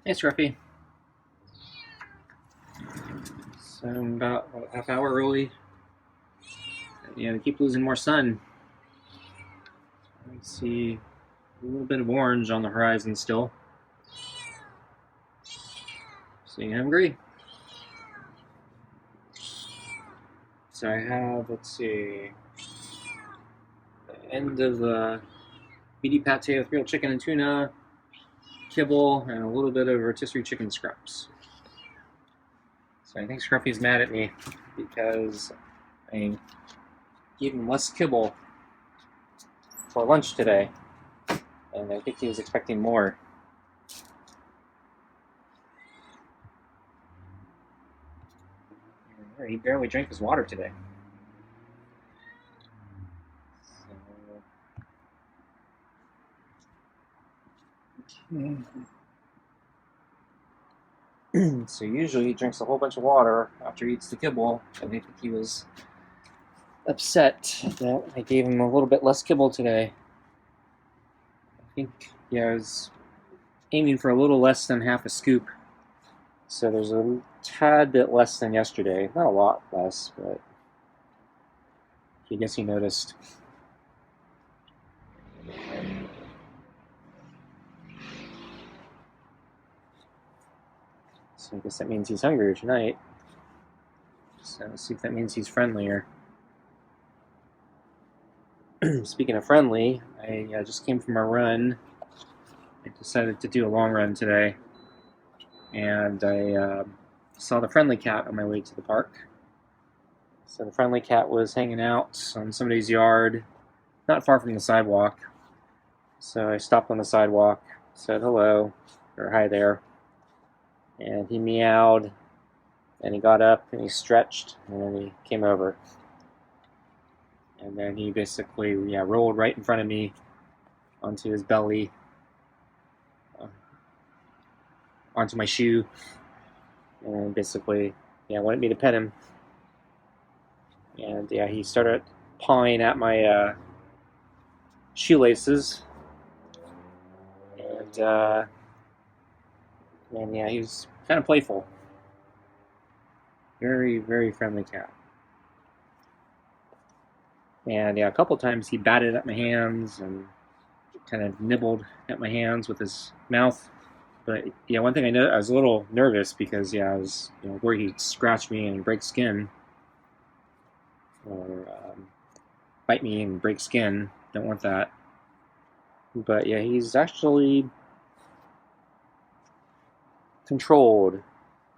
Hey, Scruffy. So I'm about a half hour early. Yeah, we keep losing more sun. I see a little bit of orange on the horizon still. So you hungry? So I have, let's see, the end of the meaty pate with grilled chicken and tuna, kibble, and a little bit of rotisserie chicken scraps. So I think Scruffy's mad at me because I gave him less kibble for lunch today, and I think he was expecting more. He barely drank his water today. So usually he drinks a whole bunch of water after he eats the kibble, and I think he was upset that I gave him a little bit less kibble today. I think, yeah, I was aiming for a little less than half a scoop. So there's a tad bit less than yesterday. Not a lot less, but I guess he noticed. So I guess that means he's hungrier tonight. So let's see if that means he's friendlier. Speaking of friendly, I just came from a run. I decided to do a long run today. And I saw the friendly cat on my way to the park. So the friendly cat was hanging out on somebody's yard, not far from the sidewalk. So I stopped on the sidewalk, said hello, or hi there, and he meowed, and he got up, and he stretched, and then he came over. And then he basically, rolled right in front of me onto his belly, onto my shoe, and basically, wanted me to pet him. And he started pawing at my shoelaces, and he was kind of playful. Very, very friendly cat. And a couple times he batted at my hands and kind of nibbled at my hands with his mouth. But one thing I know, I was a little nervous because I was worried he'd scratch me and break skin, or bite me and break skin. Don't want that. But he's actually controlled.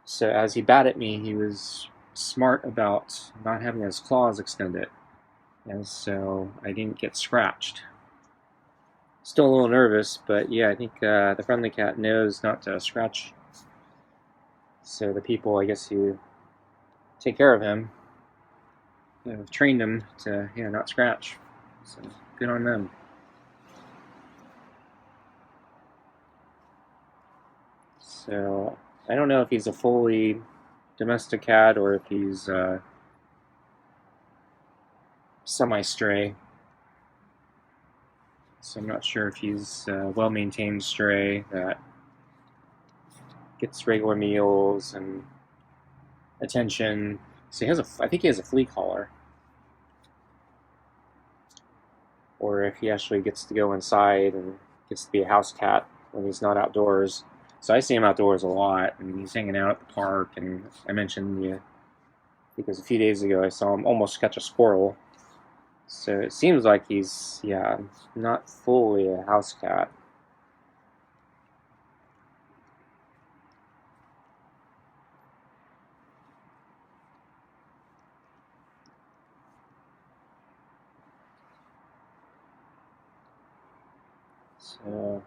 So as he batted me, he was smart about not having his claws extended, and so I didn't get scratched. Still a little nervous, but I think the friendly cat knows not to scratch. So the people, I guess, who take care of him have trained him to not scratch. So good on them. So I don't know if he's a fully domestic cat or if he's semi-stray. So I'm not sure if he's a well-maintained stray that gets regular meals and attention. So I think he has a flea collar. Or if he actually gets to go inside and gets to be a house cat when he's not outdoors. So I see him outdoors a lot, and he's hanging out at the park. And I mentioned, because a few days ago I saw him almost catch a squirrel. So it seems like he's, not fully a house cat. So,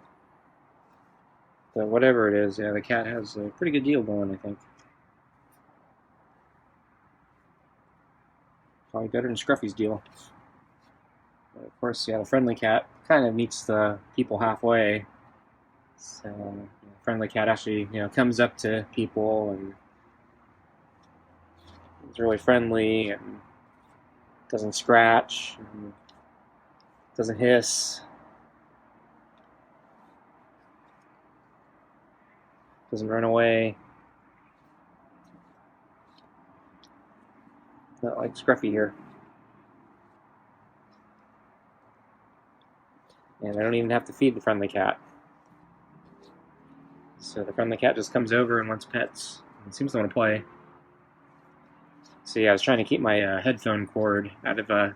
but whatever it is, the cat has a pretty good deal going, I think. Probably better than Scruffy's deal. But of course, the friendly cat kind of meets the people halfway. So, friendly cat actually, comes up to people and is really friendly and doesn't scratch, and doesn't hiss. Doesn't run away. Not like Scruffy here. And I don't even have to feed the friendly cat. So the friendly cat just comes over and wants pets. It seems to want to play. So yeah, I was trying to keep my headphone cord out of the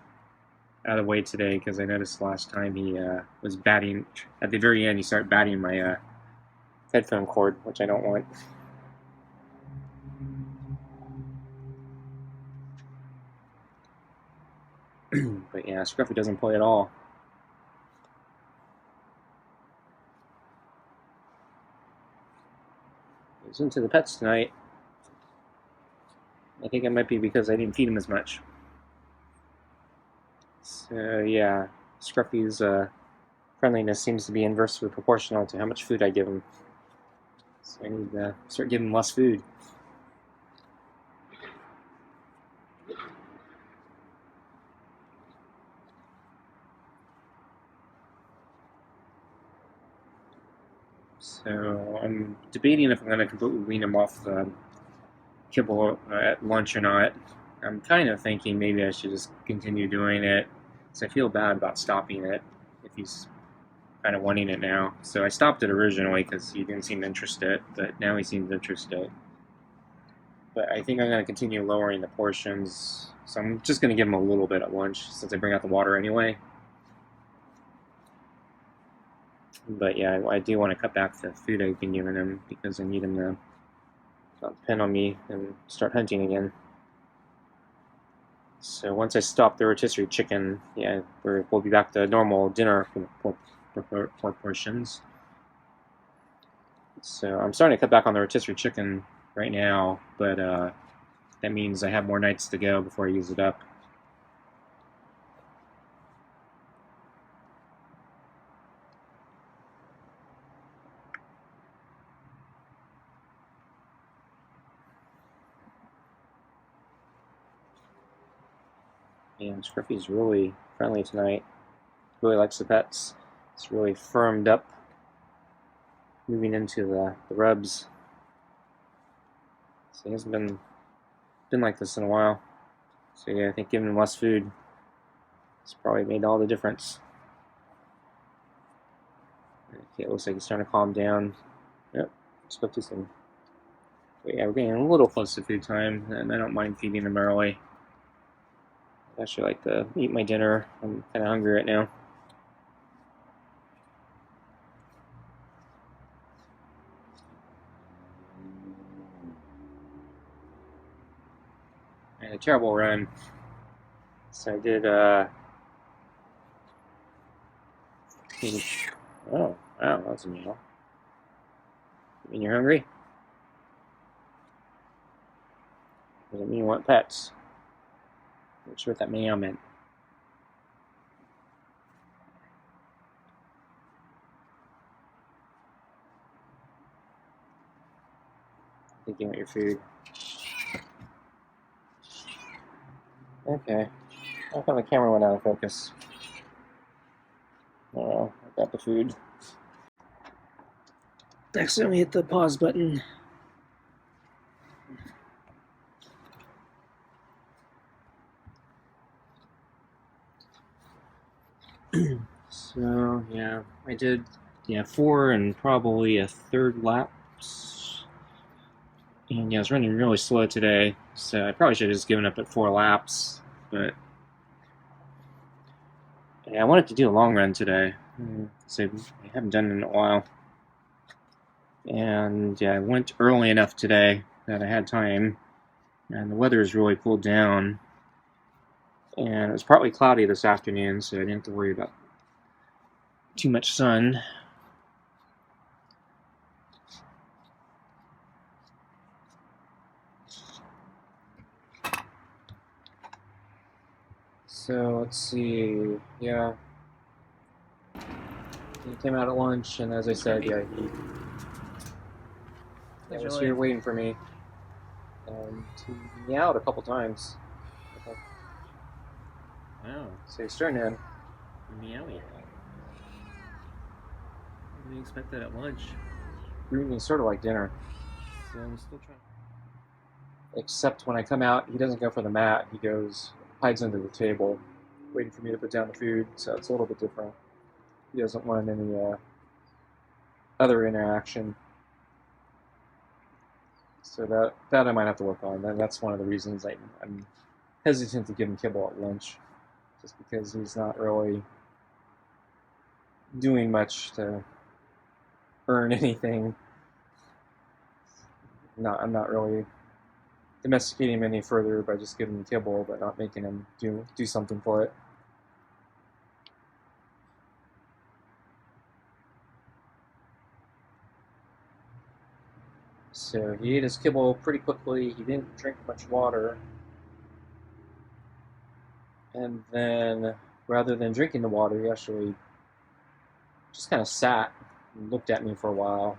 way today because I noticed last time he was batting. At the very end, he started batting my headphone cord, which I don't want. But yeah, Scruffy doesn't play at all. He's into the pets tonight. I think it might be because I didn't feed him as much. So yeah, Scruffy's friendliness seems to be inversely proportional to how much food I give him. So I need to start giving him less food. So I'm debating if I'm going to completely wean him off the kibble at lunch or not. I'm kind of thinking maybe I should just continue doing it, because I feel bad about stopping it if he's kind of wanting it now. So I stopped it originally because he didn't seem interested, but now he seems interested. But I think I'm going to continue lowering the portions, so I'm just going to give him a little bit at lunch since I bring out the water anyway. But yeah, I do want to cut back the food I've been giving him because I need him to not depend on me and start hunting again. So once I stop the rotisserie chicken, yeah, we'll be back to normal dinner portions. So I'm starting to cut back on the rotisserie chicken right now, but that means I have more nights to go before I use it up. And Scruffy's really friendly tonight. Really likes the pets. It's really firmed up, moving into the rubs. So he hasn't been like this in a while. So yeah, I think giving him less food has probably made all the difference. Okay, it looks like he's starting to calm down. Yep, spoke too soon. But yeah, we're getting a little close to food time, and I don't mind feeding him early. I actually like to eat my dinner. I'm kind of hungry right now. I had a terrible run. So I did, oh, wow, that's a meal. You mean you're hungry? Does it mean you want pets? Not sure what that meow meant. I think you want your food. Okay. How come the camera went out of focus? Oh, I got the food. Accidentally hit the pause button. So, yeah, I did 4 and probably a third laps. And yeah, I was running really slow today, so I probably should have just given up at 4 laps. But yeah, I wanted to do a long run today, so I haven't done it in a while. And yeah, I went early enough today that I had time, and the weather has really cooled down. And it was partly cloudy this afternoon, so I didn't have to worry about too much sun. So let's see, yeah. He came out at lunch, and as I said, yeah, he was here waiting for me. And he meowed a couple times. Wow, so he's starting to meow. I didn't expect that at lunch. greeting me sort of like dinner. So I'm still trying. Except when I come out, he doesn't go for the mat. He goes, hides under the table, waiting for me to put down the food. So it's a little bit different. He doesn't want any other interaction. So that I might have to work on. That's one of the reasons I'm hesitant to give him kibble at lunch, just because he's not really doing much to earn anything. I'm not really domesticating him any further by just giving him kibble, but not making him do something for it. So he ate his kibble pretty quickly. He didn't drink much water. And then, rather than drinking the water, he actually just kind of sat and looked at me for a while.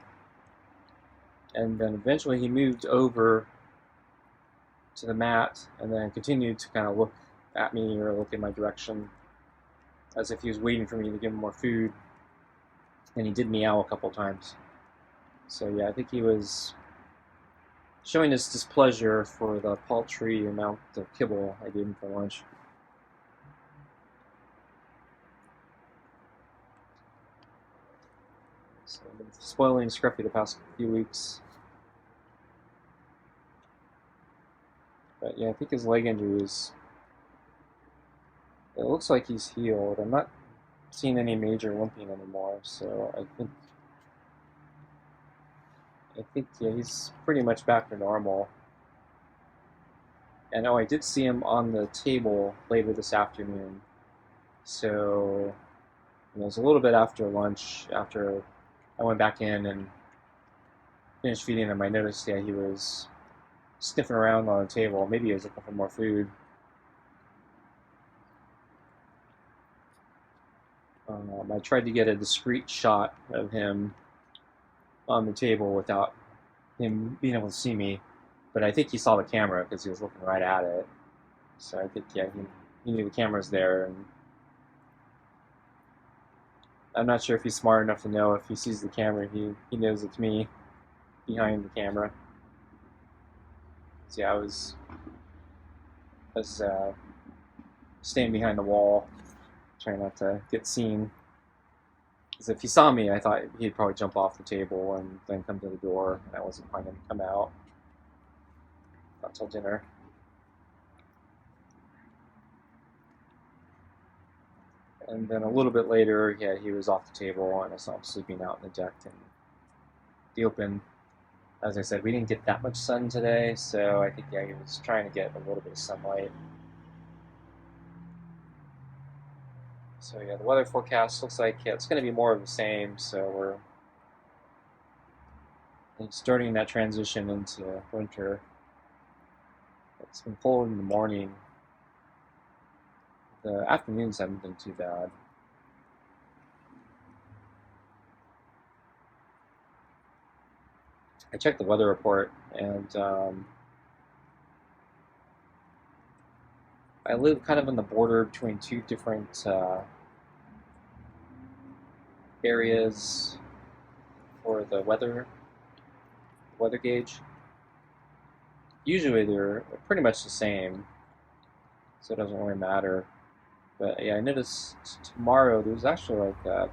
And then eventually he moved over to the mat and then continued to kind of look at me or look in my direction as if he was waiting for me to give him more food. And he did meow a couple times. So yeah, I think he was showing his displeasure for the paltry amount of kibble I gave him for lunch. So I've been spoiling Scruffy the past few weeks. But yeah, I think his leg injury is... It looks like he's healed. I'm not seeing any major limping anymore, so I think yeah, he's pretty much back to normal. And I did see him on the table later this afternoon. So it was a little bit after lunch, after I went back in and finished feeding him. I noticed he was sniffing around on the table. Maybe he was looking for more food. I tried to get a discreet shot of him on the table without him being able to see me, but I think he saw the camera because he was looking right at it. So I think, yeah, he knew the camera's there, and I'm not sure if he's smart enough to know if he sees the camera, he knows it's me behind the camera. So yeah, I was staying behind the wall, trying not to get seen. Because if he saw me, I thought he'd probably jump off the table and then come to the door, and I wasn't planning to come out until dinner. And then a little bit later, yeah, he was off the table, and I saw him sleeping out in the deck in the open. As I said, we didn't get that much sun today, so I think, yeah, he was trying to get a little bit of sunlight. So yeah, the weather forecast looks like, yeah, it's going to be more of the same, so we're starting that transition into winter. It's been cold in the morning. The afternoons haven't been too bad. I checked the weather report, and I live kind of on the border between two different areas for the weather gauge. Usually they're pretty much the same, so it doesn't really matter. But yeah, I noticed tomorrow there's actually like a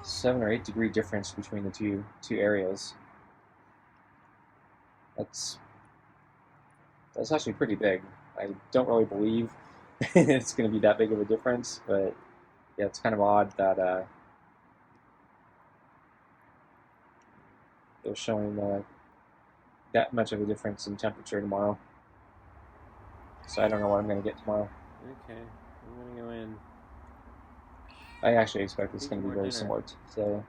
7 or 8 degree difference between the two areas. That's actually pretty big. I don't really believe it's going to be that big of a difference, but yeah, it's kind of odd that they're showing that much of a difference in temperature tomorrow. So I don't know what I'm going to get tomorrow. Okay, I'm going to go in. I actually expect it's going to be very similar to today.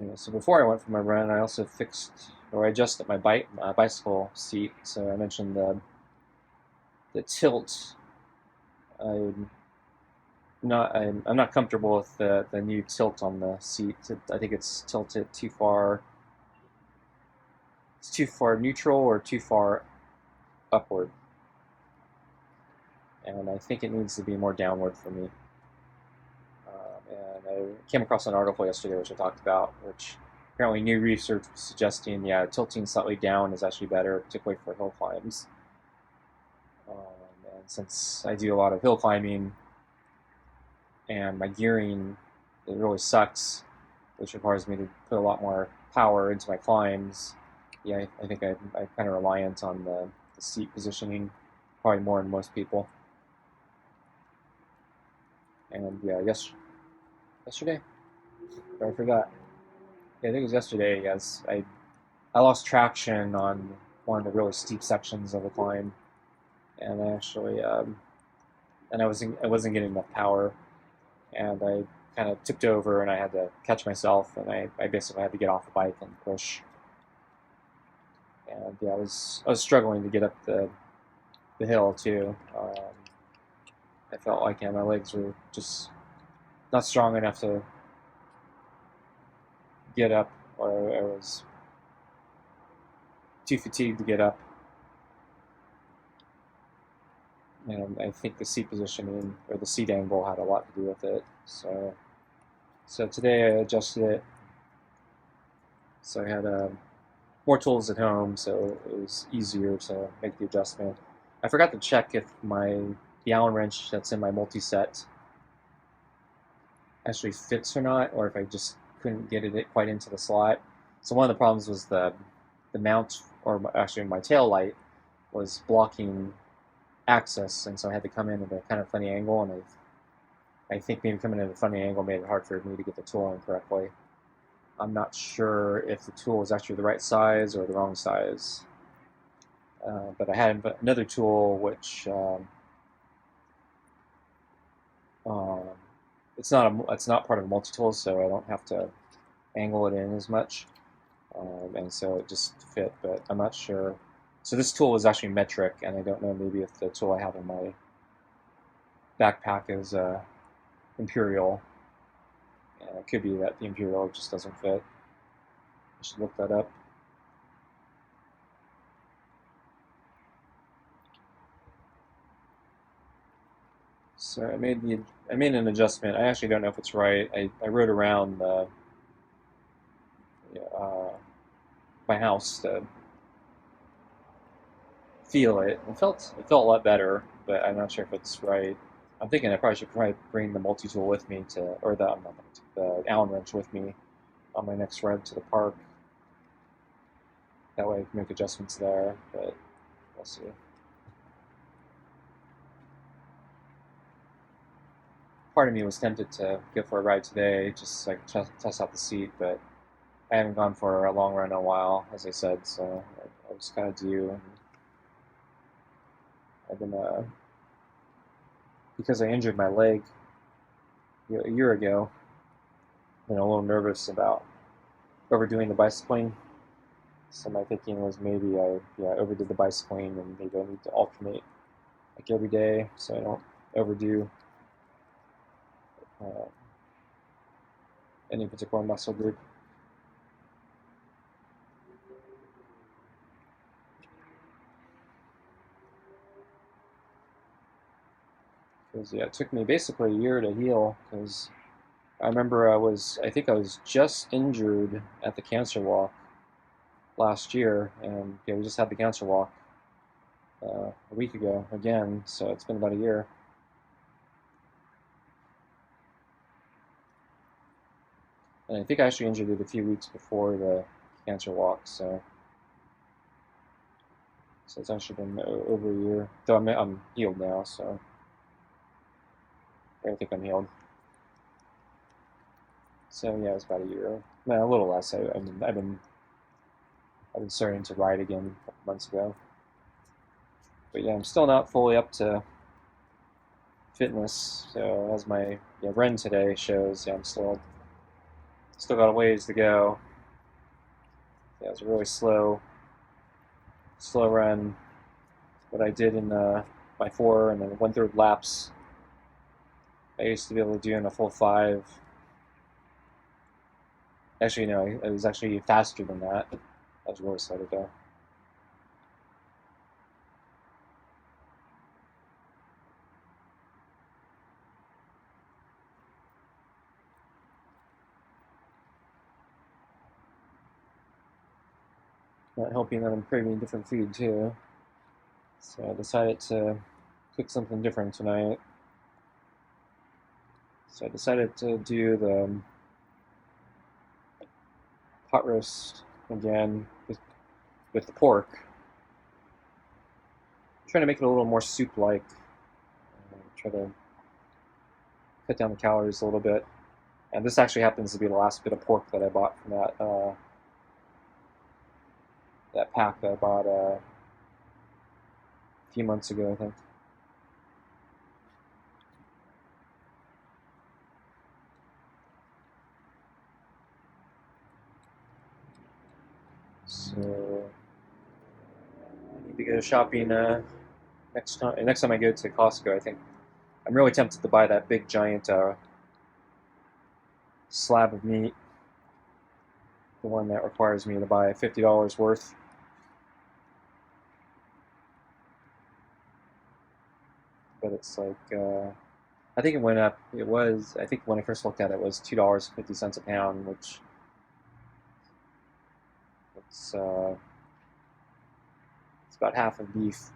Yeah, so before I went for my run, I also I adjusted my bicycle seat. So I mentioned the tilt. I'm not comfortable with the new tilt on the seat. I think it's tilted too far. It's too far neutral or too far upward. and I think it needs to be more downward for me. And I came across an article yesterday which I talked about, which apparently new research was suggesting, yeah, tilting slightly down is actually better, particularly for hill climbs. And since I do a lot of hill climbing and my gearing, it really sucks, which requires me to put a lot more power into my climbs. Yeah, I think I'm kind of reliant on the seat positioning, probably more than most people. And yeah, yesterday, I forgot. Yeah, I think it was yesterday. Yes, I lost traction on one of the really steep sections of the climb, and I wasn't getting enough power, and I kind of tipped over, and I had to catch myself, and I basically had to get off the bike and push. And yeah, I was struggling to get up the hill too. I felt like my legs were just not strong enough to get up, or I was too fatigued to get up. And I think the seat positioning or the seat angle had a lot to do with it. So today I adjusted it. So I had more tools at home, so it was easier to make the adjustment. I forgot to check if the Allen wrench that's in my multi-set actually fits or not, or if I just couldn't get it quite into the slot. So one of the problems was the mount, or actually my tail light, was blocking access, and so I had to come in at a kind of funny angle, and I think maybe coming at a funny angle made it hard for me to get the tool in correctly. I'm not sure if the tool was actually the right size or the wrong size. But I had another tool which um, it's not part of a multi-tool, so I don't have to angle it in as much, and so it just fit. But I'm not sure. So this tool is actually metric, and I don't know maybe if the tool I have in my backpack is imperial. And it could be that the imperial just doesn't fit. I should look that up. So I made an adjustment. I actually don't know if it's right. I rode around uh, my house to feel it. It felt a lot better, but I'm not sure if it's right. I'm thinking I probably should bring the multi tool with me or the Allen wrench with me on my next ride to the park. That way I can make adjustments there, but we'll see. Part of me was tempted to go for a ride today, just so I could test out the seat, but I haven't gone for a long run in a while, as I said, so I was kind of due. And I've been, because I injured my leg a year ago, been a little nervous about overdoing the bicycling. So my thinking was maybe I overdid the bicycling, and maybe I need to alternate like every day so I don't overdo uh, any particular muscle group. Because yeah, it took me basically a year to heal. Because I remember I think I was just injured at the cancer walk last year, and yeah, we just had the cancer walk a week ago again, so it's been about a year. And I think I actually injured it a few weeks before the cancer walk, so it's actually been over a year. Though I'm healed now, so I think I'm healed. So yeah, it's about a year, a little less. I've been starting to ride again a couple months ago, but yeah, I'm still not fully up to fitness. So as my run today shows, yeah, I'm still got a ways to go. Yeah, it was a really slow run. What I did in my 4 and then 1/3 laps, I used to be able to do in a full 5. Actually, no, it was actually faster than that. I was really slow to go. not helping that I'm craving different food too. So I decided to cook something different tonight. So I decided to do the pot roast again with the pork. I'm trying to make it a little more soup-like. Try to cut down the calories a little bit. And this actually happens to be the last bit of pork that I bought from that pack that I bought a few months ago, I think. So I need to go shopping next time. Next time I go to Costco, I think I'm really tempted to buy that big giant slab of meat, the one that requires me to buy $50 worth. But it's like I think it went up. It was, I think when I first looked at it, it was $2.50 a pound, which it's about half of beef.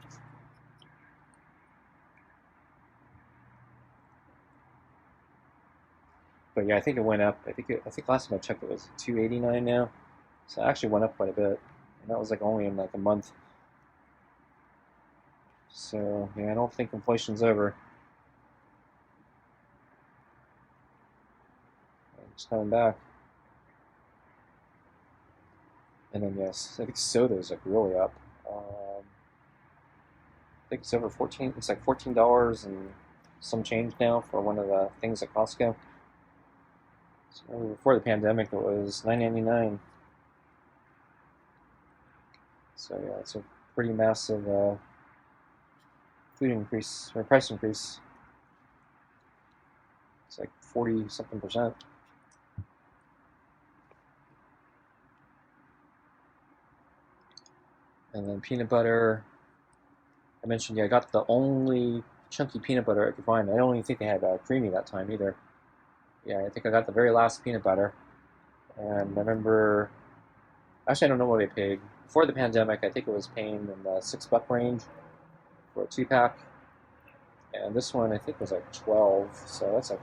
But yeah, I think it went up. I think last time I checked it was $2.89 now. So it actually went up quite a bit. And that was like only in like a month. So yeah, I don't think inflation's over. It's coming back. And then yes, I think soda's like really up. I think it's over 14. It's like $14 and some change now for one of the things at Costco. So before the pandemic, it was $9.99. So yeah, it's a pretty massive food increase or price increase. It's like 40 something percent. And then peanut butter. I mentioned, yeah, I got the only chunky peanut butter I could find. I don't even think they had creamy that time either. Yeah, I think I got the very last peanut butter. And I remember, actually, I don't know what I paid. Before the pandemic, I think it was paying in the $6 range for a 2-pack. And this one, I think, was like 12. So that's like,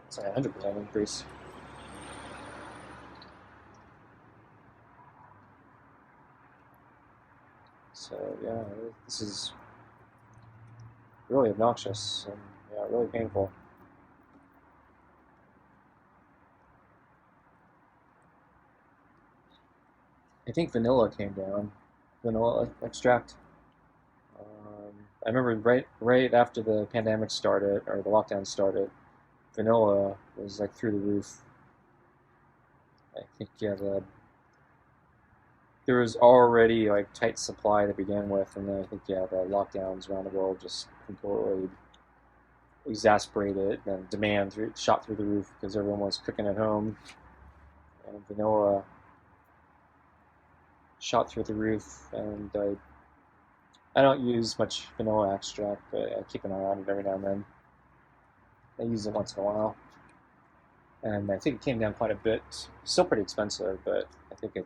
it's like a 100% increase. So yeah, this is really obnoxious and yeah, really painful. I think vanilla came down, vanilla extract. I remember right after the pandemic started or the lockdown started, vanilla was like through the roof. I think yeah, there was already like tight supply to begin with, and then I think yeah, the lockdowns around the world just completely exasperated, and demand shot through the roof because everyone was cooking at home, and vanilla shot through the roof. And I don't use much vanilla extract, but I keep an eye on it every now and then. I use it once in a while, and I think it came down quite a bit. Still pretty expensive, but I think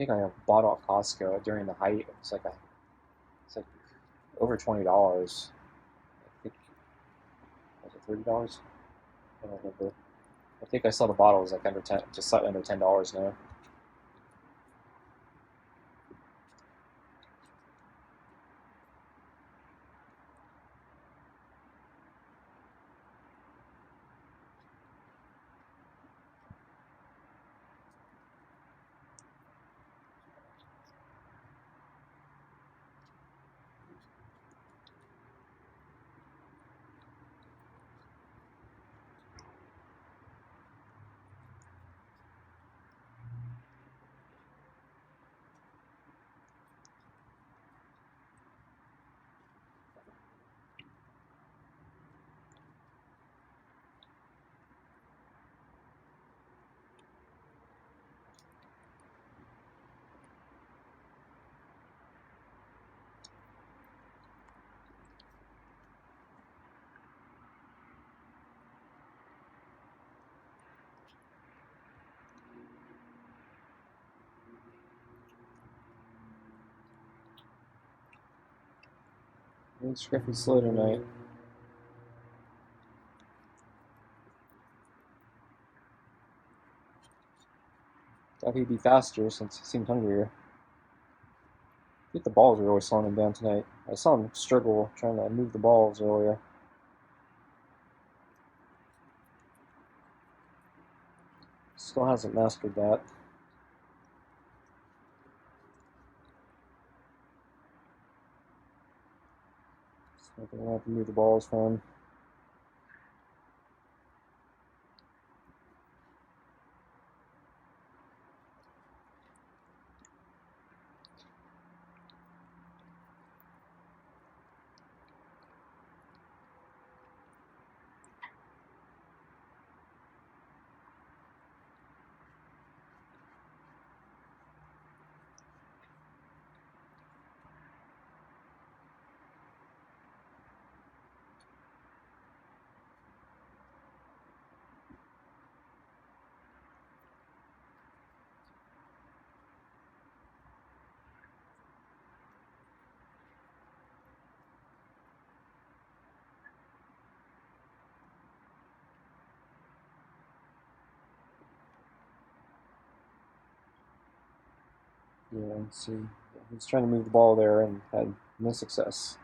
I bought it at Costco during the height. It's like over $20. I think was it $30? I don't remember. I think I saw the bottle was like under 10, just slightly under $10 now. I think Scruffy's slow tonight. Thought he'd be faster since he seemed hungrier. I think the balls are always slowing him down tonight. I saw him struggle trying to move the balls earlier. Still hasn't mastered that. So I'm gonna have to move the balls for him. Yeah, let's see. He's trying to move the ball there and had no success.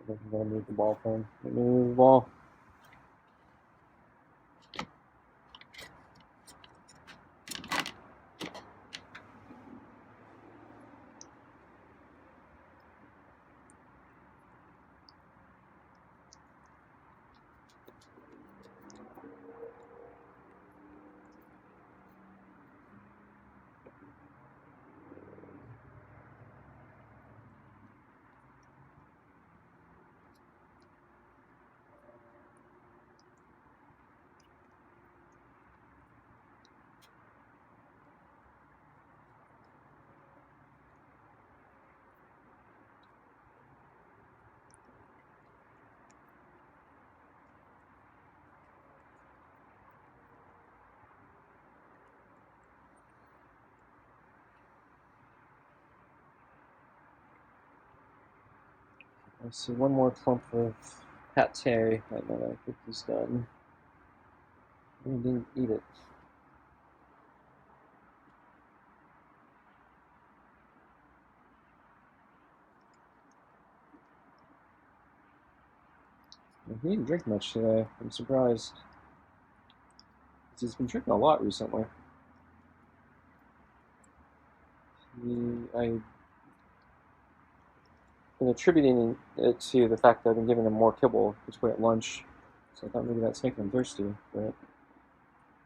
I think I'm going to move the ball for him. Move the ball. Let's see, one more clump of pate, and then I think he's done. He didn't eat it. He didn't drink much today. I'm surprised. He's been drinking a lot recently. I've been attributing it to the fact that I've been giving him more kibble between at lunch. So I thought maybe that's making him thirsty, but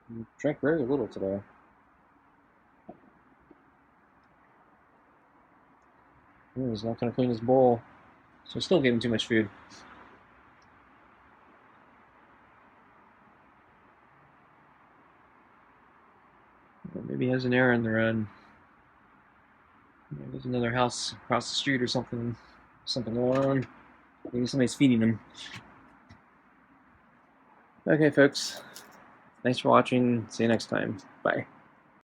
he drank very little today. He's not going to clean his bowl, so I still gave him too much food. Maybe he has an errand to run. Maybe there's another house across the street or something going on. Maybe somebody's feeding him. Okay, folks. Thanks for watching. See you next time. Bye.